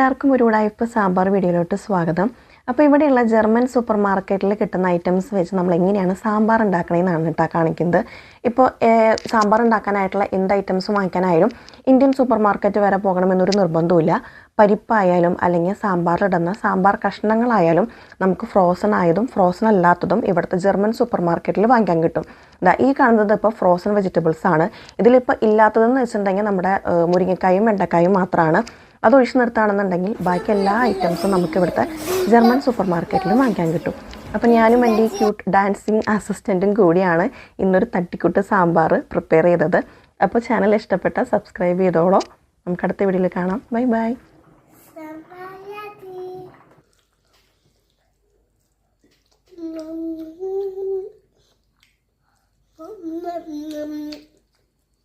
എല്ലാവർക്കും ഒരു ഉടായിപ്പ് സാമ്പാർ വീഡിയോയിലോട്ട് സ്വാഗതം. അപ്പോൾ ഇവിടെയുള്ള ജർമ്മൻ സൂപ്പർ മാർക്കറ്റിൽ കിട്ടുന്ന ഐറ്റംസ് വെച്ച് നമ്മൾ എങ്ങനെയാണ് സാമ്പാർ ഉണ്ടാക്കണമെന്നാണ് കേട്ടോ കാണിക്കുന്നത്. ഇപ്പോൾ സാമ്പാർ ഉണ്ടാക്കാനായിട്ടുള്ള എന്ത് ഐറ്റംസ് വാങ്ങിക്കാനായാലും ഇന്ത്യൻ സൂപ്പർ മാർക്കറ്റ് വരെ പോകണമെന്നൊരു നിർബന്ധമില്ല. പരിപ്പായാലും അല്ലെങ്കിൽ സാമ്പാറിലിടുന്ന സാമ്പാർ കഷ്ണങ്ങളായാലും നമുക്ക് ഫ്രോസൺ ആയതും ഫ്രോസൺ അല്ലാത്തതും ഇവിടുത്തെ ജർമ്മൻ സൂപ്പർ മാർക്കറ്റിൽ വാങ്ങിക്കാൻ കിട്ടും. ഈ കാണുന്നത് ഇപ്പോൾ ഫ്രോസൺ വെജിറ്റബിൾസ് ആണ്. ഇതിലിപ്പോൾ ഇല്ലാത്തതെന്ന് വെച്ചിട്ടുണ്ടെങ്കിൽ നമ്മുടെ മുരിങ്ങക്കായും വെണ്ടക്കായും മാത്രമാണ്. അതൊഴിച്ച് നിർത്തുകയാണെന്നുണ്ടെങ്കിൽ ബാക്കി എല്ലാ ഐറ്റംസും നമുക്ക് ഇവിടുത്തെ ജർമ്മൻ സൂപ്പർ മാർക്കറ്റിൽ വാങ്ങിക്കാൻ കിട്ടും. അപ്പോൾ ഞാനും എൻ്റെ ഈ ക്യൂട്ട് ഡാൻസിങ് അസിസ്റ്റൻറ്റും കൂടിയാണ് ഇന്നൊരു തട്ടിക്കൂട്ട് സാമ്പാർ പ്രിപ്പയർ ചെയ്തത്. അപ്പോൾ ചാനൽ ഇഷ്ടപ്പെട്ട സബ്സ്ക്രൈബ് ചെയ്തോളൂ. നമുക്ക് അടുത്ത വീഡിയോയിൽ കാണാം. Bye bye.